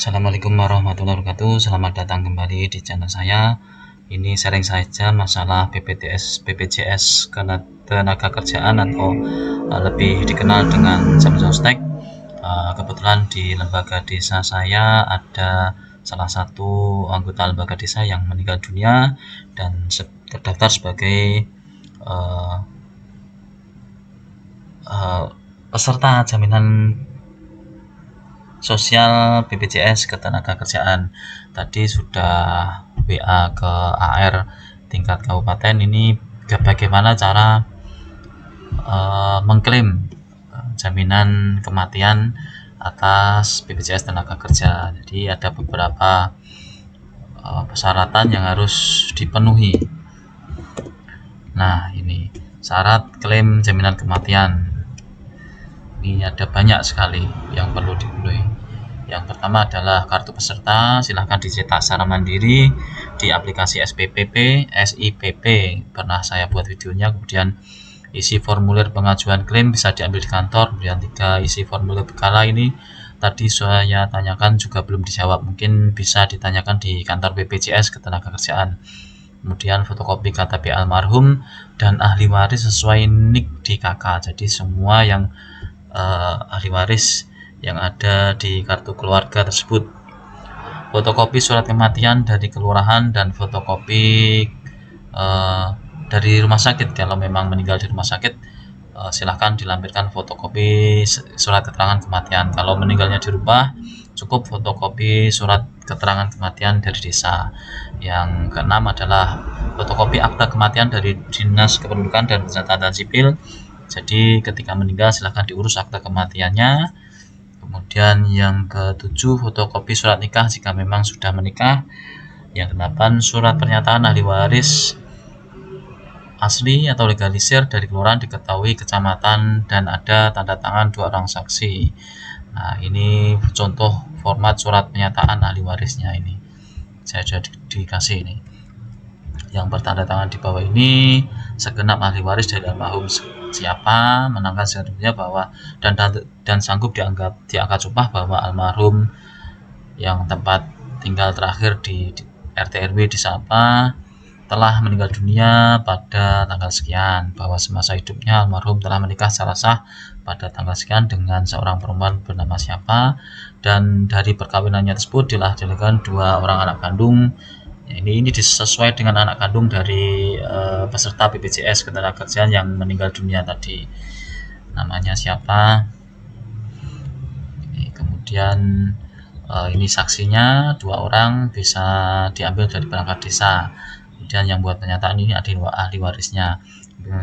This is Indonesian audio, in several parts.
Assalamualaikum warahmatullahi wabarakatuh. Selamat datang kembali di channel saya. Ini sharing saja masalah BPJS Ketenagakerjaan atau lebih dikenal dengan Jamsostek. Kebetulan di lembaga desa saya ada salah satu anggota lembaga desa yang meninggal dunia dan terdaftar sebagai uh, uh, peserta jaminan sosial BPJS Ketenagakerjaan. Tadi sudah WA ke AR tingkat kabupaten ini bagaimana cara mengklaim jaminan kematian atas BPJS Tenaga Kerja. Jadi ada beberapa persyaratan yang harus dipenuhi. Nah, ini syarat klaim jaminan kematian. Ini ada banyak sekali yang perlu dipenuhi. Yang pertama adalah kartu peserta, silahkan dicetak secara mandiri di aplikasi SIPP, pernah saya buat videonya. Kemudian isi formulir pengajuan klaim bisa diambil di kantor. Kemudian 3, isi formulir berkala. Ini tadi saya tanyakan juga belum dijawab, mungkin bisa ditanyakan di kantor BPJS Ketenagakerjaan. Kemudian fotokopi KTP almarhum dan ahli waris sesuai NIK di KK. Jadi semua yang ahli waris yang ada di kartu keluarga tersebut. Fotokopi surat kematian dari kelurahan dan fotokopi dari rumah sakit. Kalau memang meninggal di rumah sakit, silahkan dilampirkan fotokopi surat keterangan kematian. Kalau meninggalnya di rumah, cukup fotokopi surat keterangan kematian dari desa. Yang keenam adalah fotokopi akta kematian dari Dinas Kependudukan dan Pencatatan Sipil. Jadi ketika meninggal silahkan diurus akta kematiannya. Kemudian yang ke-7, fotokopi surat nikah jika memang sudah menikah. Yang ke-8, surat pernyataan ahli waris asli atau legalisir dari kelurahan diketahui kecamatan dan ada tanda tangan 2 orang saksi. Nah, ini contoh format surat pernyataan ahli warisnya ini. Saya sudah dikasih ini. Yang bertanda tangan di bawah ini segenap ahli waris dari almarhum siapa menangkan segenapnya bahwa dan sanggup diangkat sumpah bahwa almarhum yang tempat tinggal terakhir di RT RW di Sapa telah meninggal dunia pada tanggal sekian, bahwa semasa hidupnya almarhum telah menikah secara sah pada tanggal sekian dengan seorang perempuan bernama siapa, dan dari perkawinannya tersebut dilahirkan 2 orang anak kandung. Ini sesuai dengan anak kandung dari peserta BPJS Ketenagakerjaan yang meninggal dunia tadi. Namanya siapa? Kemudian ini saksinya 2 orang, bisa diambil dari perangkat desa. Kemudian yang buat pernyataan ini ahli warisnya.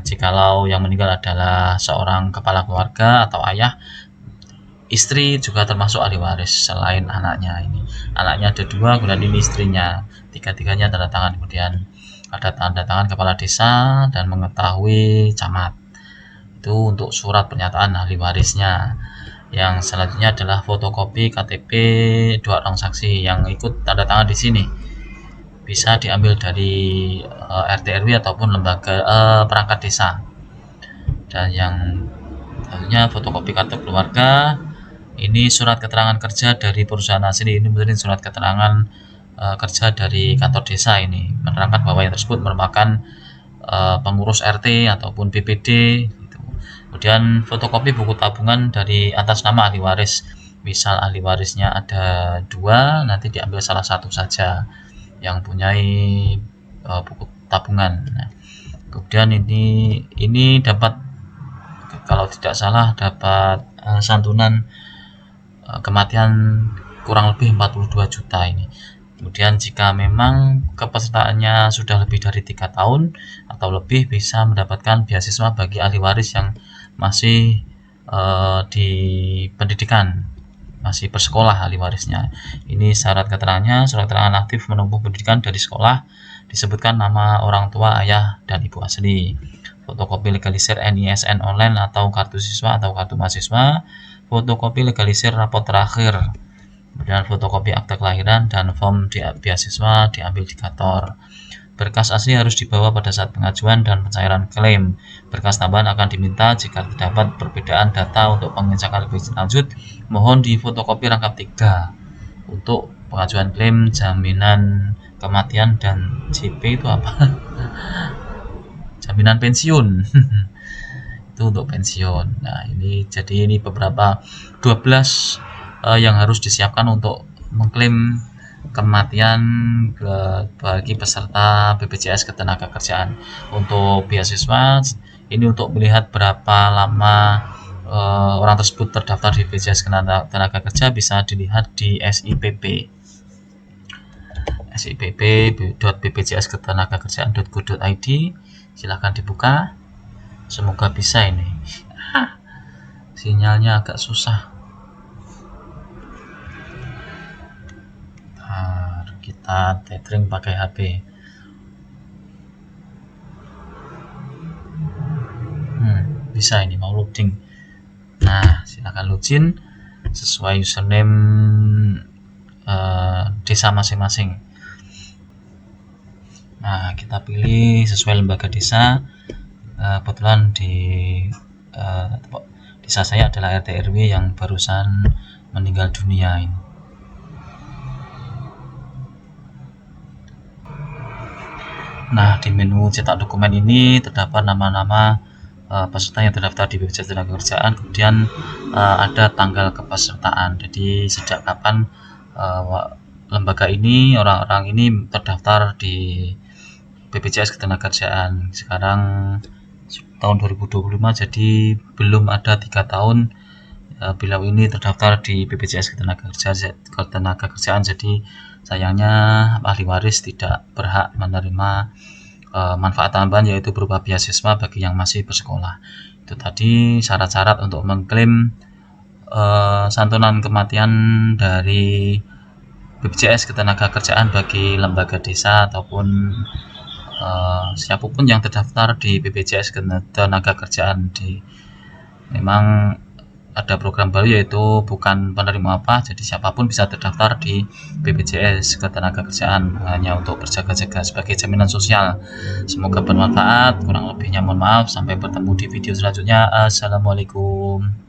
Jikalau yang meninggal adalah seorang kepala keluarga atau ayah, istri juga termasuk ahli waris selain anaknya. Ini anaknya ada 2, kemudian ini istrinya, 3-tiganya tanda tangan. Kemudian ada tanda tangan kepala desa dan mengetahui camat. Itu untuk surat pernyataan ahli warisnya. Yang selanjutnya adalah fotokopi KTP 2 orang saksi yang ikut tanda tangan di sini. Bisa diambil dari RT RW ataupun lembaga perangkat desa. Dan yang selanjutnya fotokopi kartu keluarga. Ini surat keterangan kerja dari perusahaan asli. Ini menjadi surat keterangan kerja dari kantor desa, ini menerangkan bahwa yang tersebut merupakan pengurus RT ataupun BPD gitu. Kemudian fotokopi buku tabungan dari atas nama ahli waris. Misal ahli warisnya ada 2, nanti diambil salah satu saja yang mempunyai buku tabungan. Nah, kemudian ini dapat, kalau tidak salah, dapat santunan kematian kurang lebih 42 juta ini. Kemudian jika memang kepesertaannya sudah lebih dari 3 tahun atau lebih, bisa mendapatkan beasiswa bagi ahli waris yang masih di pendidikan, masih bersekolah ahli warisnya. Ini syarat keterangannya, surat keterangan aktif menempuh pendidikan dari sekolah, disebutkan nama orang tua, ayah dan ibu asli. Fotokopi legalisir NISN online atau kartu siswa atau kartu mahasiswa. Fotokopi legalisir rapot terakhir. Kemudian fotokopi akta kelahiran dan form beasiswa diambil di kantor. Berkas asli harus dibawa pada saat pengajuan dan pencairan klaim. Berkas tambahan akan diminta jika terdapat perbedaan data untuk pengecekan lebih lanjut. Mohon di fotokopi rangkap 3. untuk pengajuan klaim jaminan kematian dan JP itu apa? Jaminan pensiun. Itu untuk pensiun. Nah, ini beberapa 12 yang harus disiapkan untuk mengklaim kematian bagi peserta BPJS Ketenagakerjaan. Untuk beasiswa ini untuk melihat berapa lama orang tersebut terdaftar di BPJS Ketenagakerjaan bisa dilihat di SIPP. sipp.bpjsketenagakerjaan.go.id. Silahkan dibuka. Semoga bisa ini. Sinyalnya agak susah. Kita tethering pakai HP. Bisa ini mau loading. Nah, silakan login sesuai username desa masing-masing. Nah, kita pilih sesuai lembaga desa. Kebetulan di desa saya adalah RT RW yang barusan meninggal dunia ini. Nah, di menu cetak dokumen ini terdapat nama-nama peserta yang terdaftar di BPJS Ketenagakerjaan, kemudian ada tanggal kepesertaan. Jadi sejak kapan lembaga ini, orang-orang ini terdaftar di BPJS Ketenagakerjaan. Sekarang tahun 2025, jadi belum ada 3 tahun bila ini terdaftar di BPJS Ketenagakerjaan. Jadi sayangnya ahli waris tidak berhak menerima manfaat tambahan, yaitu berupa beasiswa bagi yang masih bersekolah. Itu tadi syarat-syarat untuk mengklaim santunan kematian dari BPJS Ketenagakerjaan bagi lembaga desa ataupun siapapun yang terdaftar di BPJS Ketenagakerjaan. Memang ada program baru, yaitu bukan penerima apa, jadi siapapun bisa terdaftar di BPJS Ketenagakerjaan hanya untuk berjaga-jaga sebagai jaminan sosial. Semoga bermanfaat, kurang lebihnya mohon maaf. Sampai bertemu di video selanjutnya. Assalamualaikum.